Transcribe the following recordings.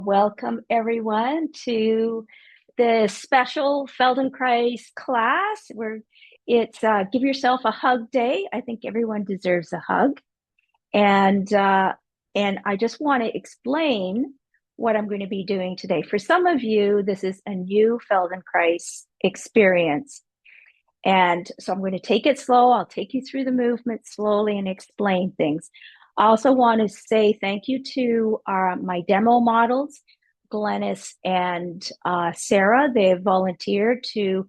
Welcome everyone to the special Feldenkrais class where it's Give Yourself a Hug Day. I think everyone deserves a hug. And I just want to explain what I'm going to be doing today. For some of you, this is a new Feldenkrais experience. And so I'm going to take it slow. I'll take you through the movement slowly and explain things. I also want to say thank you to my demo models, Glennis and Sarah. They have volunteered to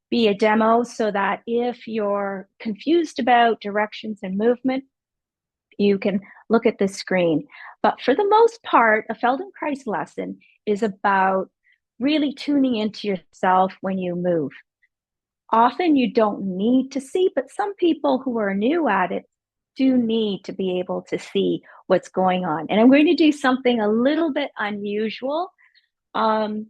be a demo so that if you're confused about directions and movement, you can look at the screen. But for the most part, a Feldenkrais lesson is about really tuning into yourself when you move. Often you don't need to see, but some people who are new at it do need to be able to see what's going on. And I'm going to do something a little bit unusual. I'm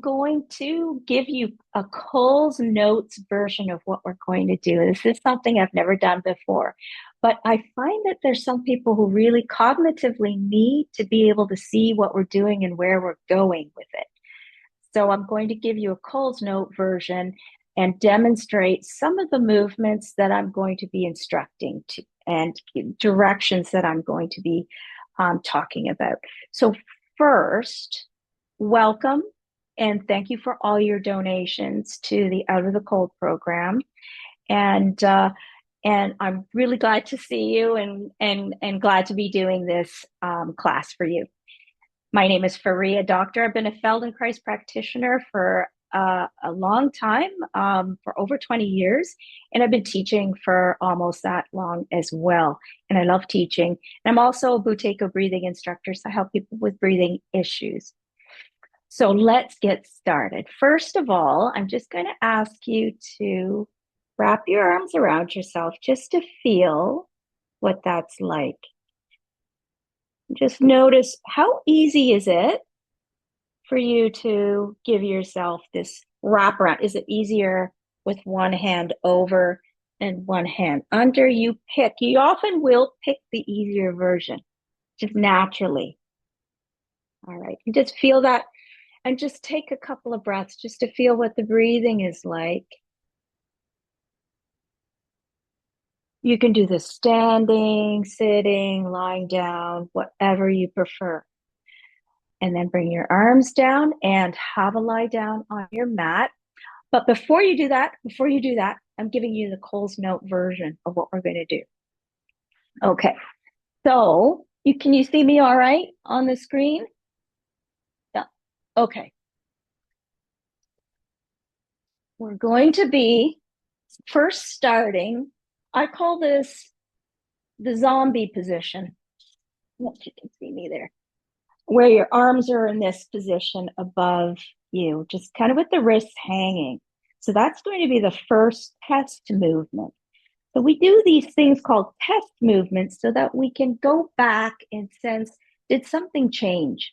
going to give you a Cole's Notes version of what we're going to do. This is something I've never done before, but I find that there's some people who really cognitively need to be able to see what we're doing and where we're going with it. So I'm going to give you a Cole's Note version and demonstrate some of the movements that I'm going to be instructing to and directions that I'm going to be talking about. So first, welcome and thank you for all your donations to the Out of the Cold program. And I'm really glad to see you and glad to be doing this class for you. My name is Fariya Doctor. I've been a Feldenkrais practitioner for a long time, for over 20 years, and I've been teaching for almost that long as well. And I love teaching. And I'm also a Buteyko Breathing Instructor, so I help people with breathing issues. So let's get started. First of all, I'm just going to ask you to wrap your arms around yourself just to feel what that's like. Just notice how easy is it for you to give yourself this wraparound? Is it easier with one hand over and one hand under? You often will pick the easier version, just naturally. All right, you just feel that and just take a couple of breaths just to feel what the breathing is like. You can do this standing, sitting, lying down, whatever you prefer. And then bring your arms down and have a lie down on your mat. But before you do that, I'm giving you the Cole's Note version of what we're going to do. Okay, so can you see me all right on the screen? Yeah, okay. We're going to be first starting, I call this the zombie position. If you can see me there, where your arms are in this position above you, just kind of with the wrists hanging. So that's going to be the first test movement. So we do these things called test movements so that we can go back and sense, did something change?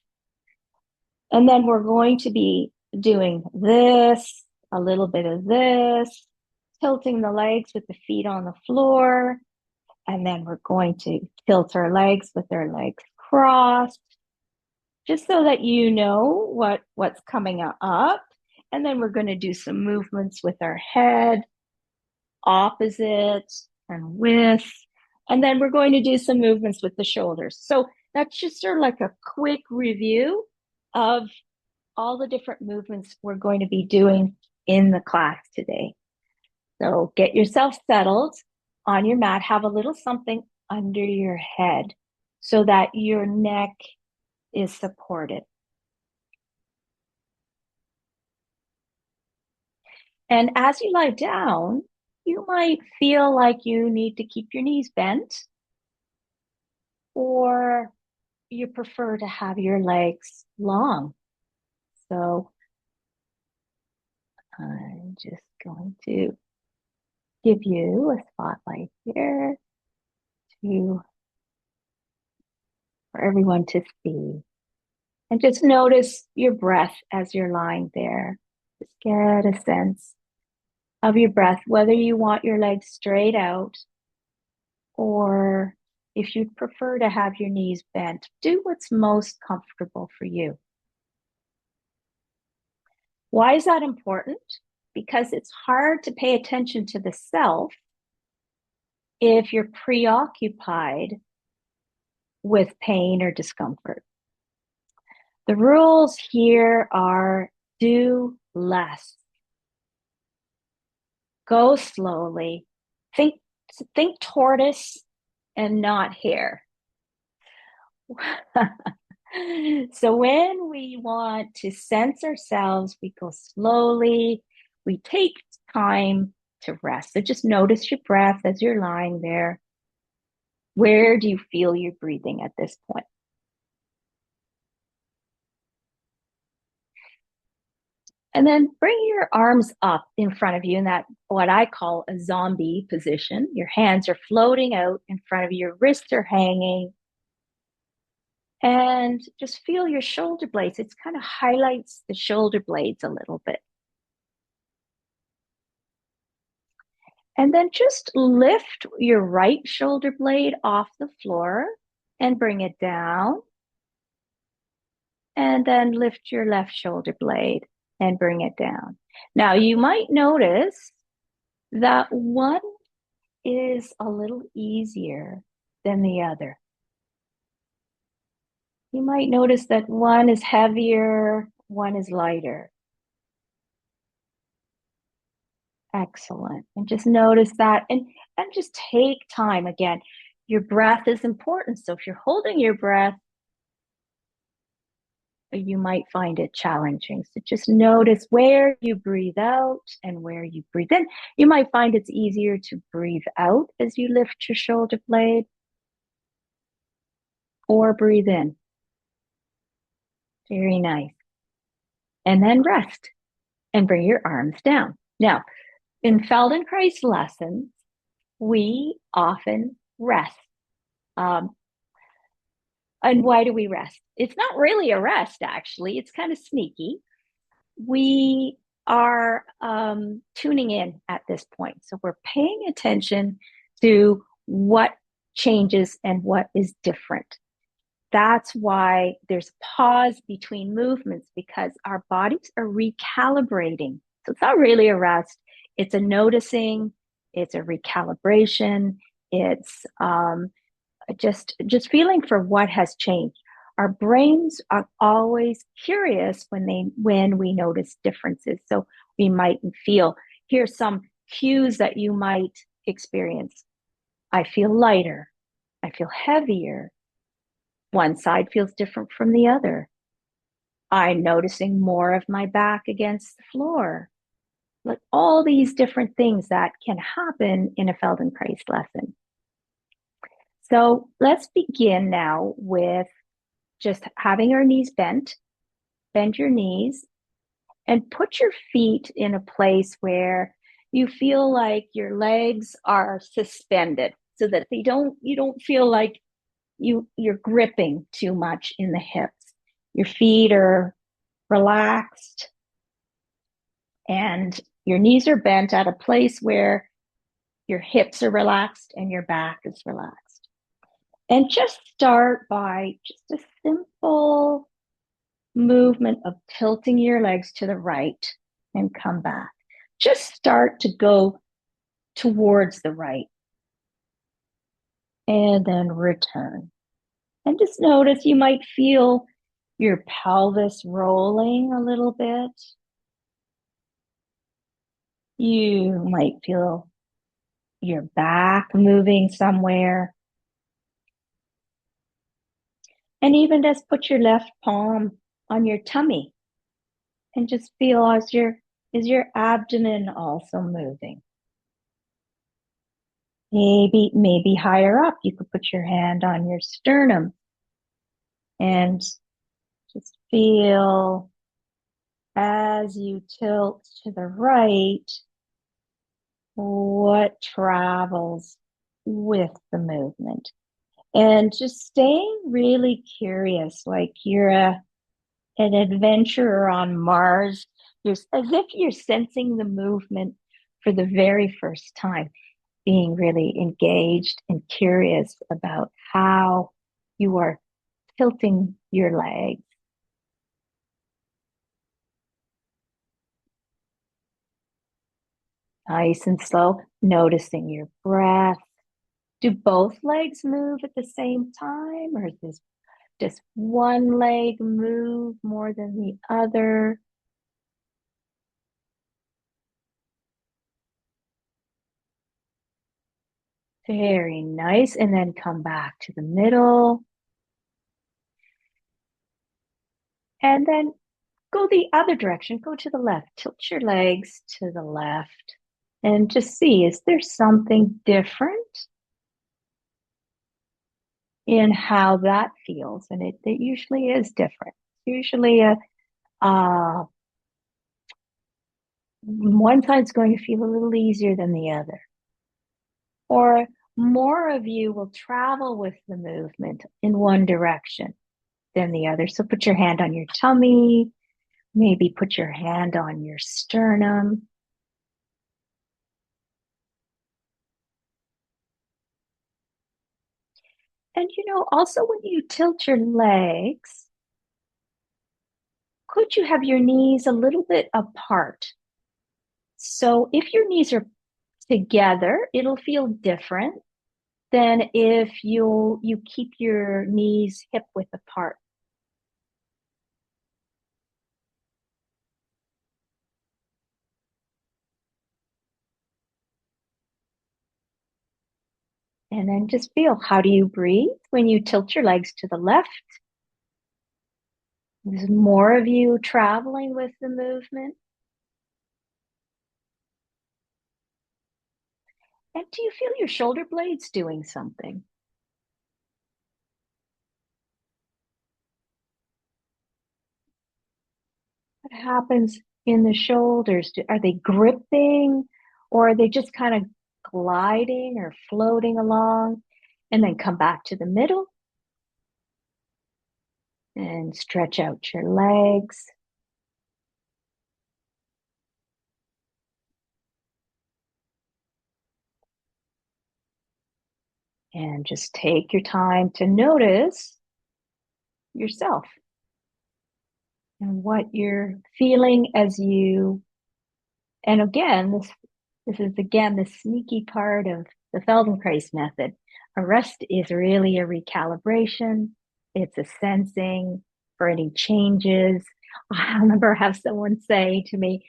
And then we're going to be doing this, a little bit of this, tilting the legs with the feet on the floor. And then we're going to tilt our legs with our legs crossed, just so that you know what's coming up. And then we're going to do some movements with our head, opposite and with, and then we're going to do some movements with the shoulders. So that's just sort of like a quick review of all the different movements we're going to be doing in the class today. So get yourself settled on your mat, have a little something under your head so that your neck is supported. And as you lie down, you might feel like you need to keep your knees bent, or you prefer to have your legs long. So I'm just going to give you a spotlight here for everyone to see. And just notice your breath as you're lying there. Just get a sense of your breath, whether you want your legs straight out or if you'd prefer to have your knees bent, do what's most comfortable for you. Why is that important? Because it's hard to pay attention to the self if you're preoccupied with pain or discomfort. The rules here are do less. Go slowly. Think tortoise and not hare. So when we want to sense ourselves, we go slowly. We take time to rest. So just notice your breath as you're lying there. Where do you feel your breathing at this point? And then bring your arms up in front of you in that, what I call a zombie position. Your hands are floating out in front of you, your wrists are hanging. And just feel your shoulder blades. It kind of highlights the shoulder blades a little bit. And then just lift your right shoulder blade off the floor and bring it down. And then lift your left shoulder blade and bring it down. Now, you might notice that one is a little easier than the other. You might notice that one is heavier, one is lighter. Excellent. And just notice that and just take time. Again, your breath is important. So if you're holding your breath, you might find it challenging. So just notice where you breathe out and where you breathe in. You might find it's easier to breathe out as you lift your shoulder blade or breathe in. Very nice. And then rest and bring your arms down. Now, in Feldenkrais lessons, we often rest. And why do we rest? It's not really a rest, actually. It's kind of sneaky. We are tuning in at this point. So we're paying attention to what changes and what is different. That's why there's pause between movements, because our bodies are recalibrating. So it's not really a rest. It's a noticing. It's a recalibration. It's just feeling for what has changed. Our brains are always curious when we notice differences. So we might feel, here's some cues that you might experience. I feel lighter. I feel heavier. One side feels different from the other. I'm noticing more of my back against the floor. Like all these different things that can happen in a Feldenkrais lesson. So let's begin now with just having our knees bent. Bend your knees and put your feet in a place where you feel like your legs are suspended so that you don't feel like you're gripping too much in the hips. Your feet are relaxed and your knees are bent at a place where your hips are relaxed and your back is relaxed. And just start by just a simple movement of tilting your legs to the right and come back. Just start to go towards the right and then return. And just notice you might feel your pelvis rolling a little bit. You might feel your back moving somewhere. And even just put your left palm on your tummy and just feel is your abdomen also moving? Maybe higher up, you could put your hand on your sternum and just feel as you tilt to the right, what travels with the movement. And just staying really curious, like you're an adventurer on Mars. As if you're sensing the movement for the very first time. being really engaged and curious about how you are tilting your legs. Nice and slow, noticing your breath. Do both legs move at the same time, or does one leg move more than the other? Very nice. And then come back to the middle. And then go the other direction. Go to the left. Tilt your legs to the left. And just see, is there something different in how that feels? And it usually is different. Usually one side's going to feel a little easier than the other. Or more of you will travel with the movement in one direction than the other. So put your hand on your tummy, maybe put your hand on your sternum. And also when you tilt your legs, could you have your knees a little bit apart? So if your knees are together, it'll feel different than if you keep your knees hip width apart. And then just feel, how do you breathe when you tilt your legs to the left? There's more of you traveling with the movement. And do you feel your shoulder blades doing something? What happens in the shoulders? Are they gripping, or are they just kind of gliding or floating along? And then come back to the middle and stretch out your legs. And just take your time to notice yourself and what you're feeling as you, and again, this is again the sneaky part of the Feldenkrais method. A rest is really a recalibration. It's a sensing for any changes. I remember have someone say to me,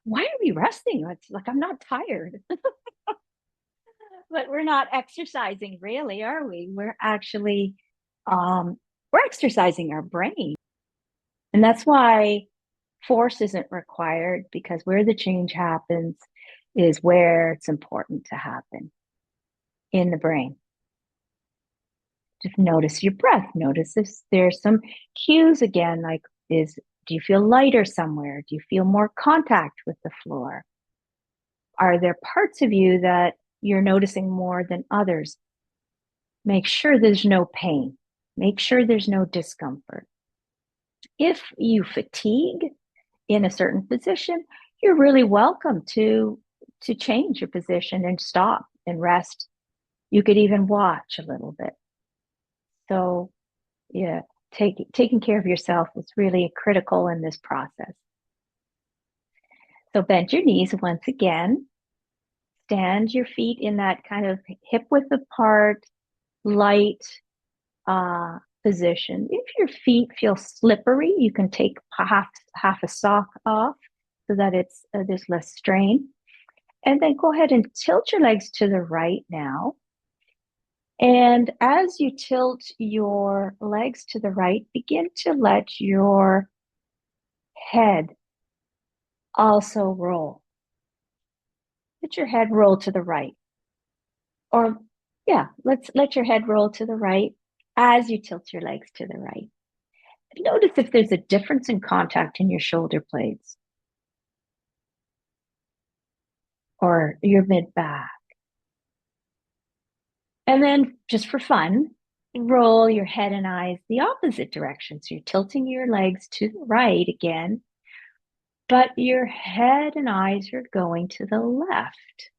"Why are we resting?" It's like, I'm not tired. But we're not exercising really, are we? We're exercising our brain. And that's why force isn't required, because where the change happens is where it's important to happen, in the brain. Just notice your breath. Notice if there's some cues again, like do you feel lighter somewhere? Do you feel more contact with the floor? Are there parts of you that you're noticing more than others? Make sure there's no pain. Make sure there's no discomfort. If you fatigue in a certain position, you're really welcome to change your position and stop and rest. You could even watch a little bit. So yeah, taking care of yourself is really critical in this process. So bend your knees once again. Stand your feet in that kind of hip width apart, light position. If your feet feel slippery, you can take half a sock off so that there's less strain. And then go ahead and tilt your legs to the right now. And as you tilt your legs to the right, begin to let your head also roll. Let your head roll to the right. Or yeah, let your head roll to the right as you tilt your legs to the right. Notice if there's a difference in contact in your shoulder blades or your mid back. And then just for fun, roll your head and eyes the opposite direction. So you're tilting your legs to the right again, but your head and eyes are going to the left.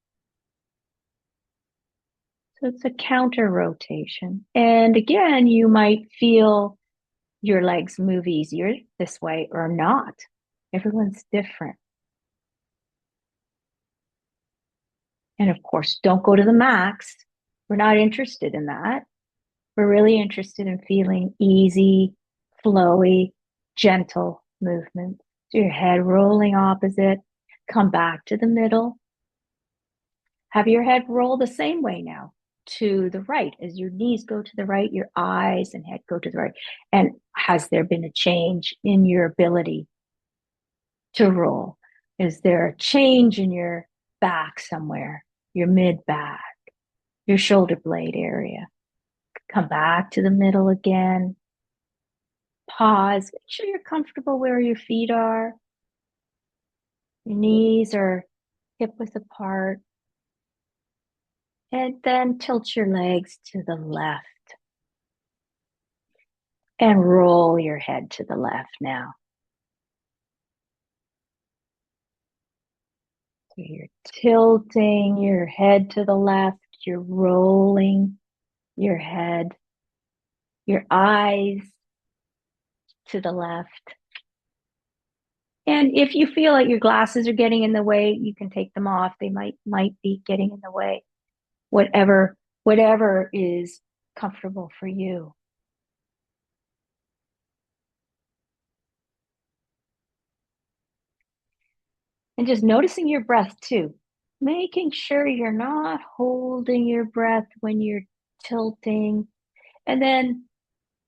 So it's a counter rotation. And again, you might feel your legs move easier this way or not. Everyone's different. And of course, don't go to the max. We're not interested in that. We're really interested in feeling easy, flowy, gentle movement. So your head rolling opposite, come back to the middle. Have your head roll the same way now to the right. As your knees go to the right, your eyes and head go to the right. And has there been a change in your ability to roll? Is there a change in your back somewhere, your mid back, your shoulder blade area? Come back to the middle again. Pause. Make sure you're comfortable where your feet are. Your knees are hip width apart. And then tilt your legs to the left and roll your head to the left now. So you're tilting your head to the left. You're rolling your head, your eyes to the left. And if you feel like your glasses are getting in the way, you can take them off. They might be getting in the way. Whatever is comfortable for you. And just noticing your breath too. Making sure you're not holding your breath when you're tilting. And then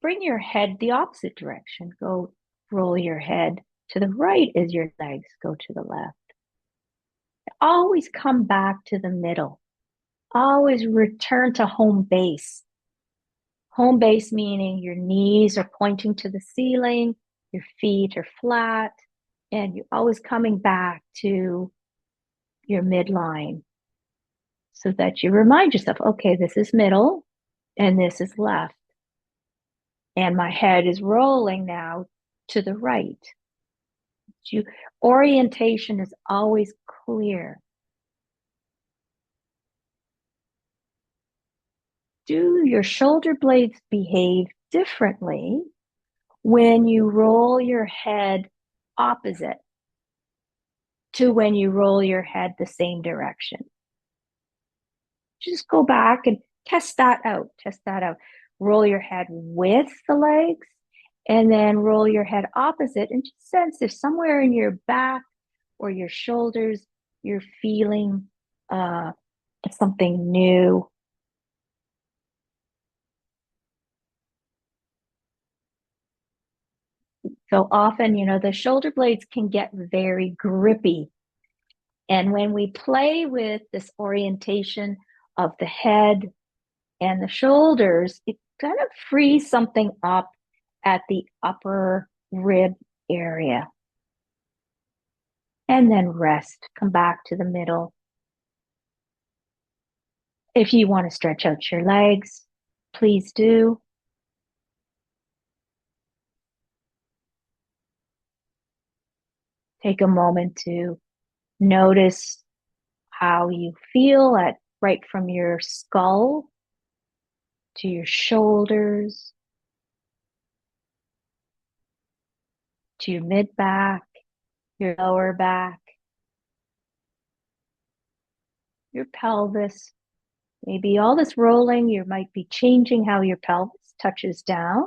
bring your head the opposite direction. Go roll your head to the right as your legs go to the left. Always come back to the middle. Always return to home base. Home base meaning your knees are pointing to the ceiling, your feet are flat, and you're always coming back to your midline so that you remind yourself, okay, this is middle and this is left. And my head is rolling now to the right. Orientation is always clear. Do your shoulder blades behave differently when you roll your head opposite to when you roll your head the same direction? Just go back and test that out. Test that out. Roll your head with the legs and then roll your head opposite and just sense if somewhere in your back or your shoulders you're feeling something new. So often, the shoulder blades can get very grippy. And when we play with this orientation of the head and the shoulders, it kind of frees something up at the upper rib area. And then rest, come back to the middle. If you want to stretch out your legs, please do. Take a moment to notice how you feel right from your skull to your shoulders, to your mid back, your lower back, your pelvis. Maybe all this rolling, you might be changing how your pelvis touches down.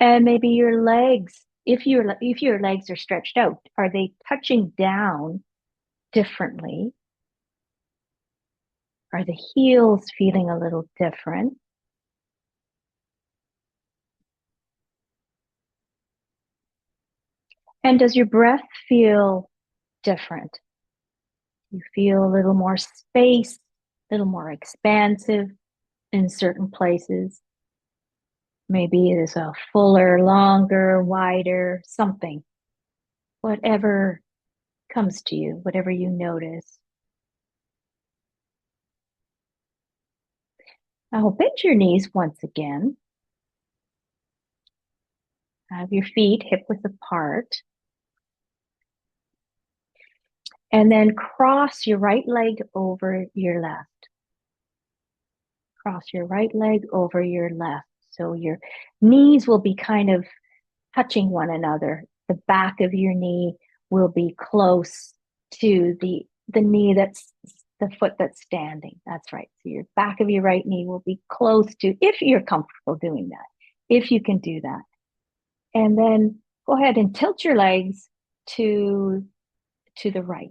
And maybe your legs, if your legs are stretched out, are they touching down differently? Are the heels feeling a little different? And does your breath feel different? You feel a little more space, a little more expansive in certain places. Maybe it is a fuller, longer, wider, something. Whatever comes to you, whatever you notice. Now bend your knees once again. Have your feet hip width apart. And then cross your right leg over your left. cross your right leg over your left. So your knees will be kind of touching one another. The back of your knee will be close to the knee that's the foot that's standing. That's right. So your back of your right knee will be close to, if you're comfortable doing that, if you can do that. And then go ahead and tilt your legs to the right.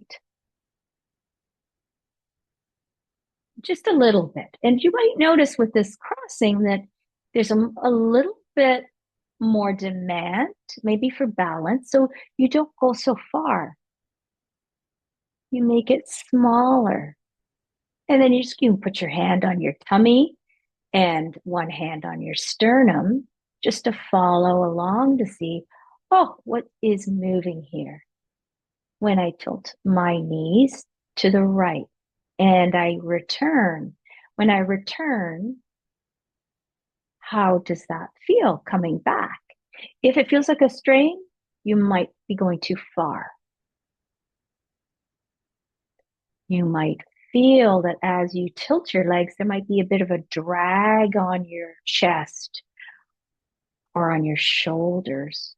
Just a little bit. And you might notice with this crossing that there's a little bit more demand, maybe for balance. So you don't go so far. You make it smaller. And then you can put your hand on your tummy and one hand on your sternum just to follow along to see, oh, what is moving here when I tilt my knees to the right and I return. When I return, how does that feel coming back? If it feels like a strain, you might be going too far. You might feel that as you tilt your legs, there might be a bit of a drag on your chest or on your shoulders.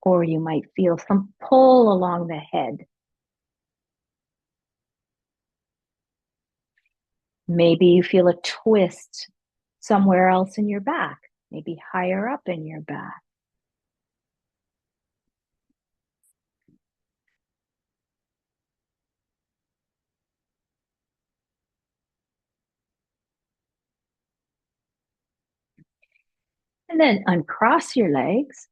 Or you might feel some pull along the head. Maybe you feel a twist somewhere else in your back, maybe higher up in your back. And then uncross your legs.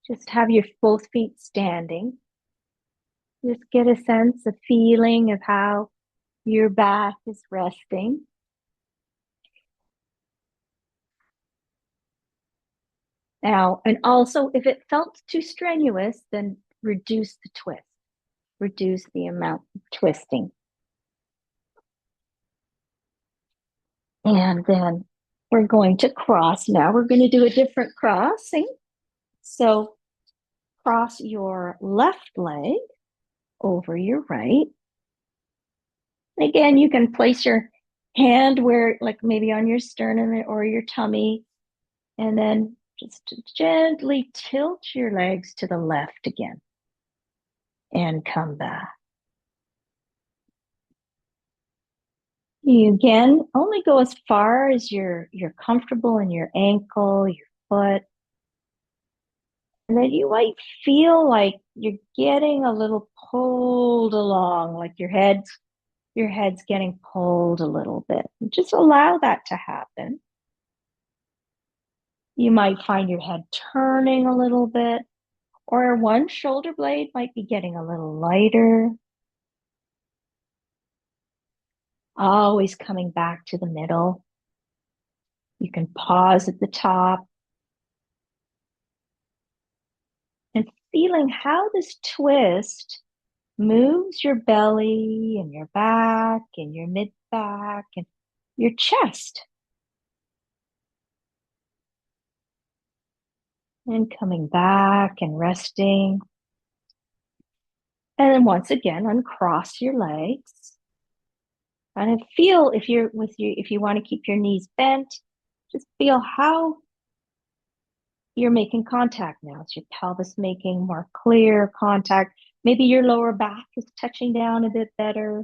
Just have your both feet standing. Just get a sense, a feeling of how your back is resting. Now, and also if it felt too strenuous, then reduce the twist, reduce the amount of twisting. And then we're going to cross now. We're going to do a different crossing. So cross your left leg over your right. Again, you can place your hand where, like maybe on your sternum or your tummy, and then just gently tilt your legs to the left again and come back. You again only go as far as you're comfortable in your ankle, your foot. And then you might feel like you're getting a little pulled along, like your head's getting pulled a little bit. Just allow that to happen. You might find your head turning a little bit, or one shoulder blade might be getting a little lighter. Always coming back to the middle. You can pause at the top and feeling how this twist moves your belly and your back and your mid back and your chest. And coming back and resting. And then once again, uncross your legs. And feel if you want to keep your knees bent, just feel how you're making contact now. Is your pelvis making more clear contact? Maybe your lower back is touching down a bit better.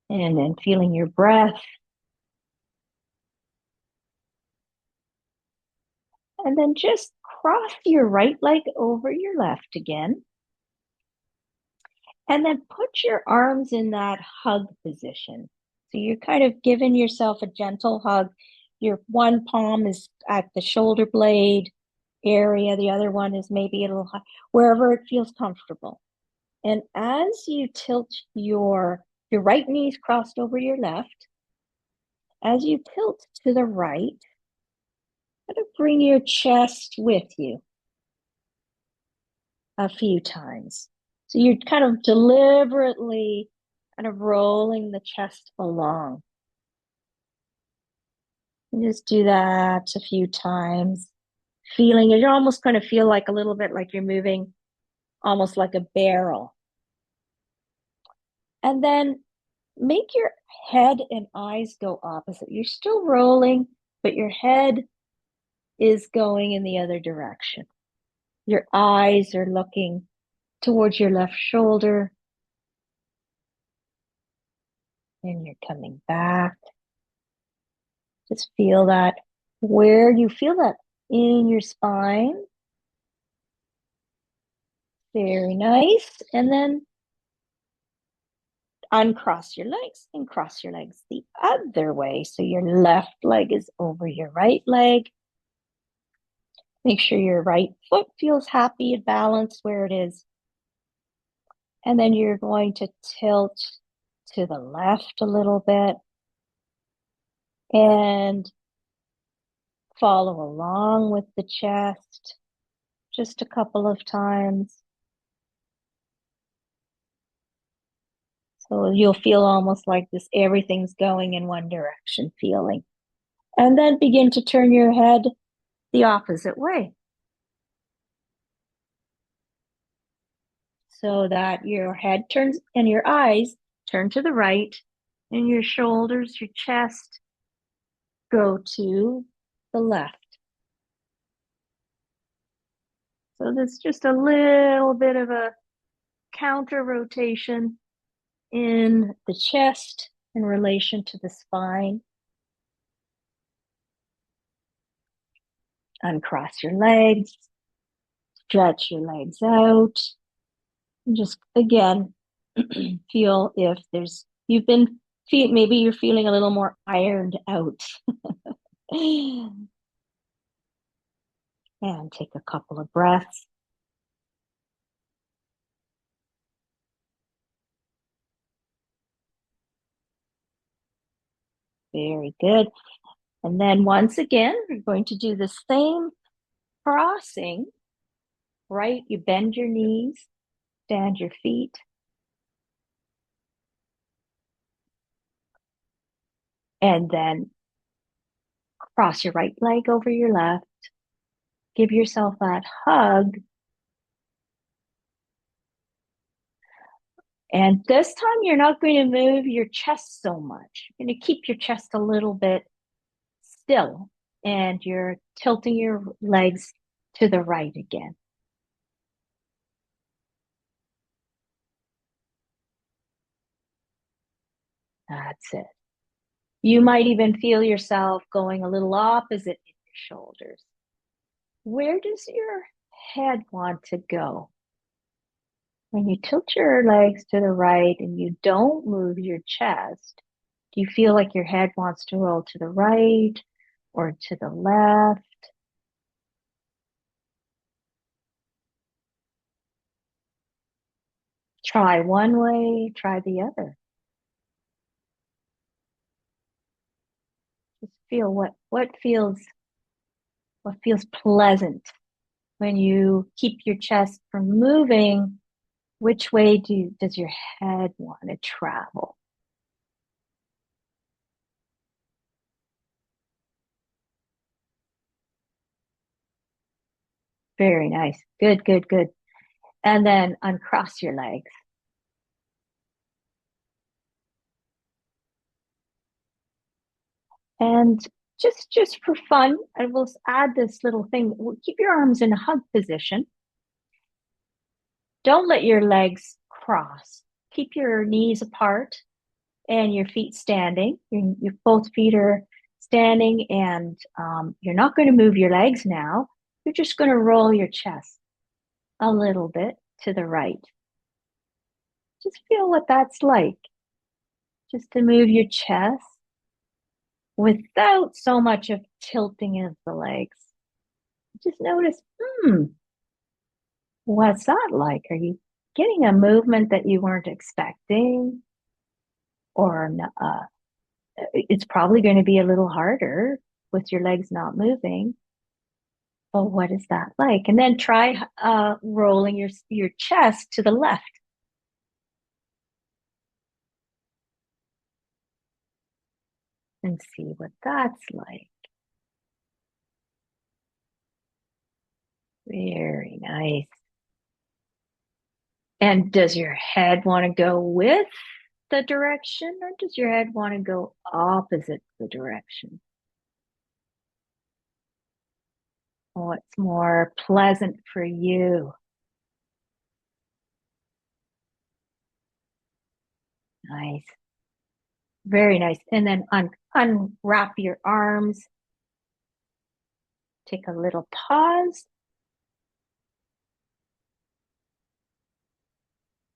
And then feeling your breath. And then just cross your right leg over your left again. And then put your arms in that hug position. So you're kind of giving yourself a gentle hug. Your one palm is at the shoulder blade area. The other one is maybe a little high, wherever it feels comfortable. And as you tilt your right knee's crossed over your left, as you tilt to the right, kind of bring your chest with you a few times. So you're kind of deliberately kind of rolling the chest along. And just do that a few times. feeling it. You're almost going to feel like a little bit like you're moving almost like a barrel. And then make your head and eyes go opposite. You're still rolling, but your head is going in the other direction. Your eyes are looking towards your left shoulder, and you're coming back. Just feel that. Where do you feel that? In your spine. Very nice. And then uncross your legs and cross your legs the other way. So your left leg is over your right leg. Make sure your right foot feels happy and balanced where it is. And then you're going to tilt to the left a little bit and follow along with the chest just a couple of times. So you'll feel almost like this, everything's going in one direction feeling. And then begin to turn your head the opposite way, so that your head turns and your eyes turn to the right and your shoulders, your chest go to the left. So there's just a little bit of a counter rotation in the chest in relation to the spine. Uncross your legs, stretch your legs out. And just again, feel if there's, maybe you're feeling a little more ironed out. And take a couple of breaths. Very good. And then once again, we're going to do the same crossing, right? You bend your knees, stand your feet. And then cross your right leg over your left. Give yourself that hug. And this time you're not going to move your chest so much. You're going to keep your chest a little bit still, and you're tilting your legs to the right again. That's it. You might even feel yourself going a little opposite in your shoulders. Where does your head want to go? When you tilt your legs to the right and you don't move your chest, do you feel like your head wants to roll to the right or to the left? Try one way, try the other. Just feel what feels pleasant when you keep your chest from moving. Which way does your head want to travel? Very nice. Good, good, good. And then uncross your legs. And just for fun, I will add this little thing. Keep your arms in a hug position. Don't let your legs cross. Keep your knees apart and your feet standing. Your both feet are standing, and you're not going to move your legs now. You're just going to roll your chest a little bit to the right. Just feel what that's like. Just to move your chest without so much of tilting of the legs. Just notice, what's that like? Are you getting a movement that you weren't expecting? Or it's probably going to be a little harder with your legs not moving. But what is that like? And then try rolling your chest to the left. And see what that's like. Very nice. And does your head want to go with the direction, or does your head want to go opposite the direction? What's more pleasant for you? Nice. Very nice. And then unwrap your arms. Take a little pause.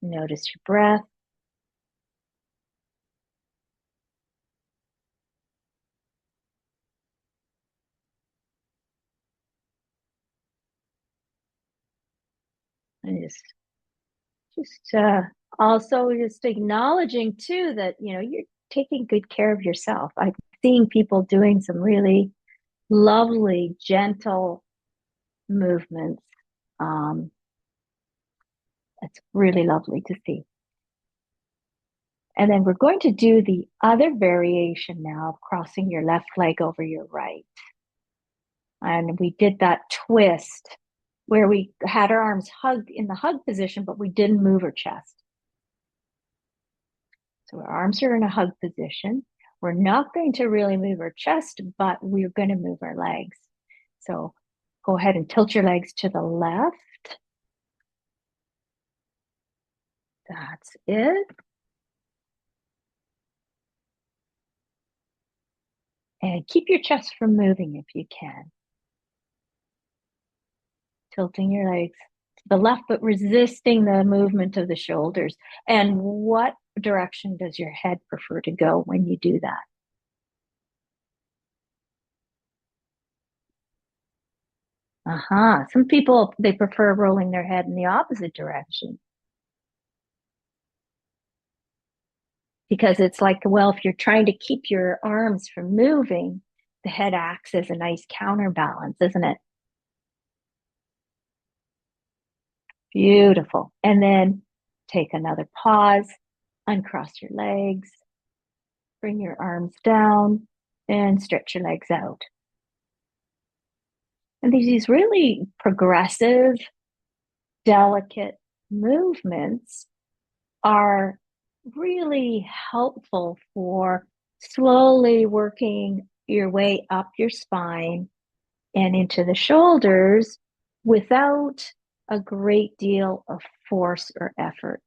Notice your breath. And just also just acknowledging too that you're taking good care of yourself. I'm seeing people doing some really lovely, gentle movements. Um, it's really lovely to see. And then we're going to do the other variation now of crossing your left leg over your right. And we did that twist where we had our arms hugged in the hug position, but we didn't move our chest. So our arms are in a hug position. We're not going to really move our chest, but we're going to move our legs. So go ahead and tilt your legs to the left. That's it. And keep your chest from moving if you can. Tilting your legs to the left, but resisting the movement of the shoulders. And what direction does your head prefer to go when you do that? Some people, they prefer rolling their head in the opposite direction because it's like, well, if you're trying to keep your arms from moving, the head acts as a nice counterbalance, isn't it? Beautiful. And then take another pause, uncross your legs, bring your arms down, and stretch your legs out. And these really progressive, delicate movements are really helpful for slowly working your way up your spine and into the shoulders without a great deal of force or effort.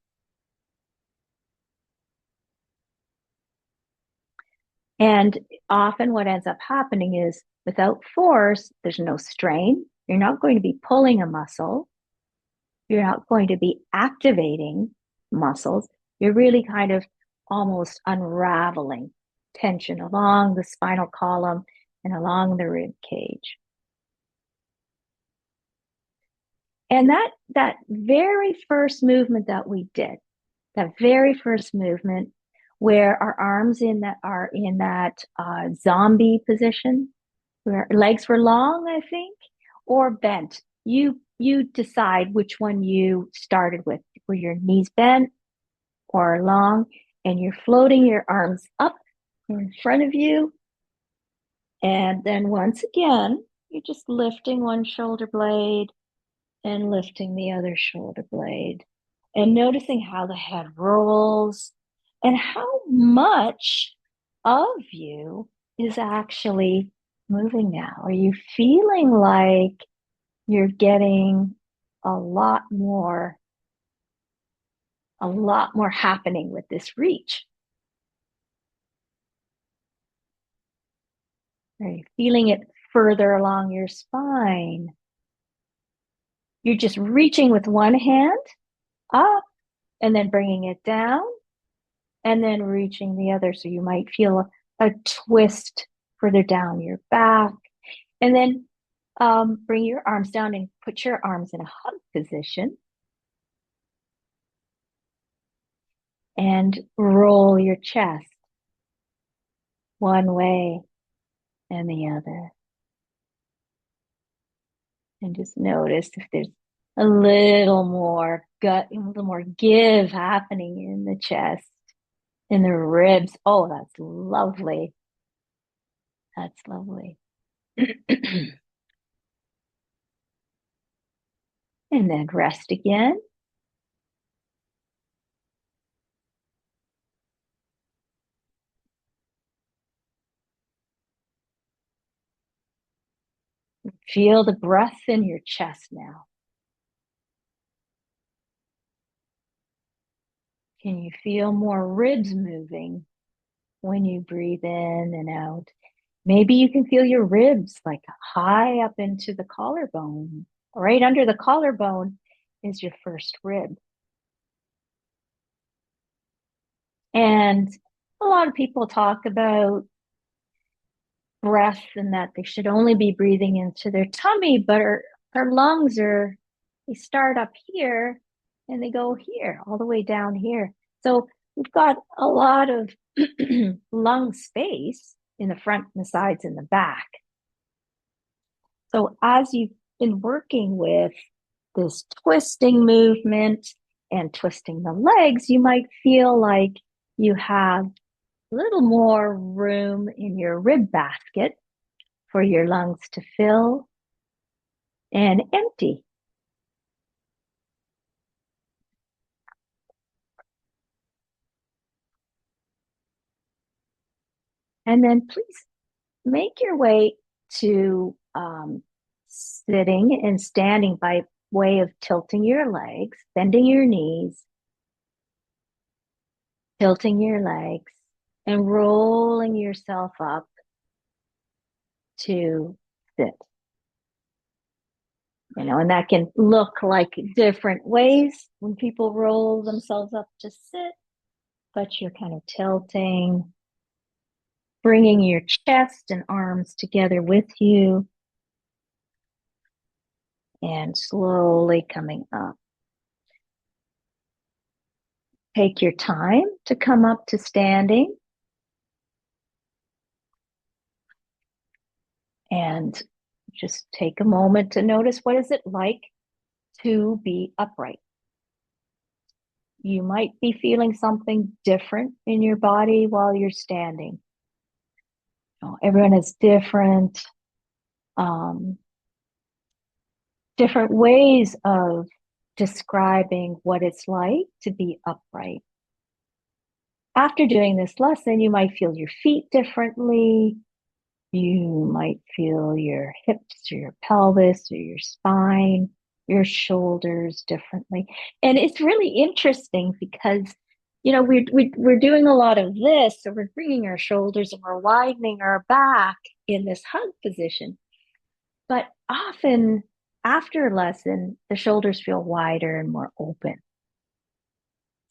And often what ends up happening is without force, there's no strain. You're not going to be pulling a muscle. You're not going to be activating muscles. You're really kind of almost unraveling tension along the spinal column and along the rib cage. And that very first movement that we did, that very first movement where our arms are in that zombie position, where legs were long, I think, or bent. You decide which one you started with. Were your knees bent or long, and you're floating your arms up in front of you. And then once again, you're just lifting one shoulder blade and lifting the other shoulder blade and noticing how the head rolls and how much of you is actually moving now. Are you feeling like you're getting a lot more happening with this reach? Are you feeling it further along your spine? You're just reaching with one hand up and then bringing it down and then reaching the other. So you might feel a twist further down your back. And then bring your arms down and put your arms in a hug position. And roll your chest one way and the other. And just notice if there's a little more gut, a little more give happening in the chest, in the ribs. Oh, that's lovely. That's lovely. And then rest again. Feel the breath in your chest now. Can you feel more ribs moving when you breathe in and out? Maybe you can feel your ribs like high up into the collarbone. Right under the collarbone is your first rib. And a lot of people talk about breath and that they should only be breathing into their tummy, but our lungs they start up here and they go here, all the way down here. So we've got a lot of lung space in the front and the sides and the back. So as you've been working with this twisting movement and twisting the legs, you might feel like you have a little more room in your rib basket for your lungs to fill and empty. And then please make your way to sitting and standing by way of tilting your legs, bending your knees, tilting your legs, and rolling yourself up to sit. And that can look like different ways when people roll themselves up to sit, but you're kind of tilting, bringing your chest and arms together with you, and slowly coming up. Take your time to come up to standing. And just take a moment to notice, what is it like to be upright? You might be feeling something different in your body while you're standing. Everyone has different ways of describing what it's like to be upright. After doing this lesson, you might feel your feet differently. You might feel your hips or your pelvis or your spine, your shoulders differently. And it's really interesting because, we're doing a lot of this. So we're bringing our shoulders and we're widening our back in this hug position. But often after a lesson, the shoulders feel wider and more open.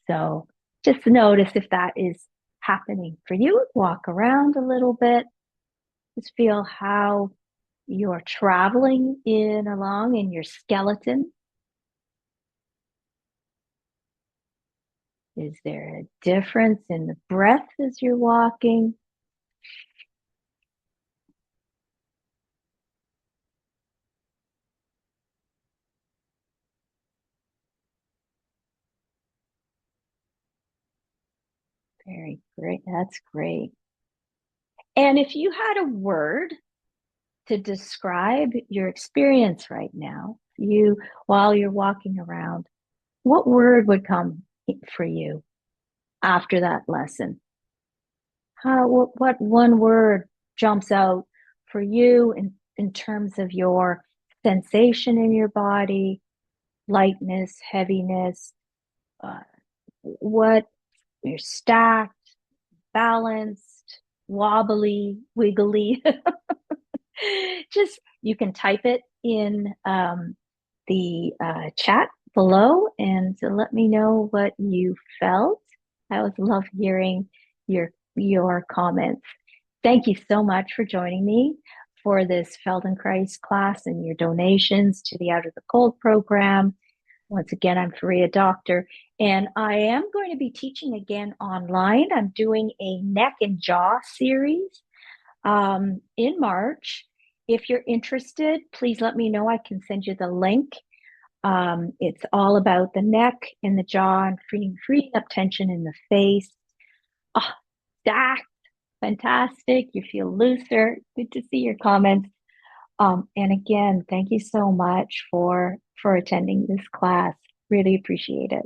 So just notice if that is happening for you. Walk around a little bit. Just feel how you're traveling along in your skeleton. Is there a difference in the breath as you're walking? Very great. That's great. And if you had a word to describe your experience right now, while you're walking around, what word would come for you after that lesson? What one word jumps out for you in terms of your sensation in your body, lightness, heaviness, what you're stacked, balanced, wobbly, wiggly? Just, you can type it in the chat below and let me know what you felt. I always love hearing your comments. Thank you so much for joining me for this Feldenkrais class and your donations to the Out of the Cold program. Once again, I'm Fariya Doctor, and I am going to be teaching again online. I'm doing a neck and jaw series in March. If you're interested, please let me know. I can send you the link. It's all about the neck and the jaw and freeing up tension in the face. Oh, stacked, fantastic. You feel looser. Good to see your comments. And again, thank you so much for attending this class. Really appreciate it.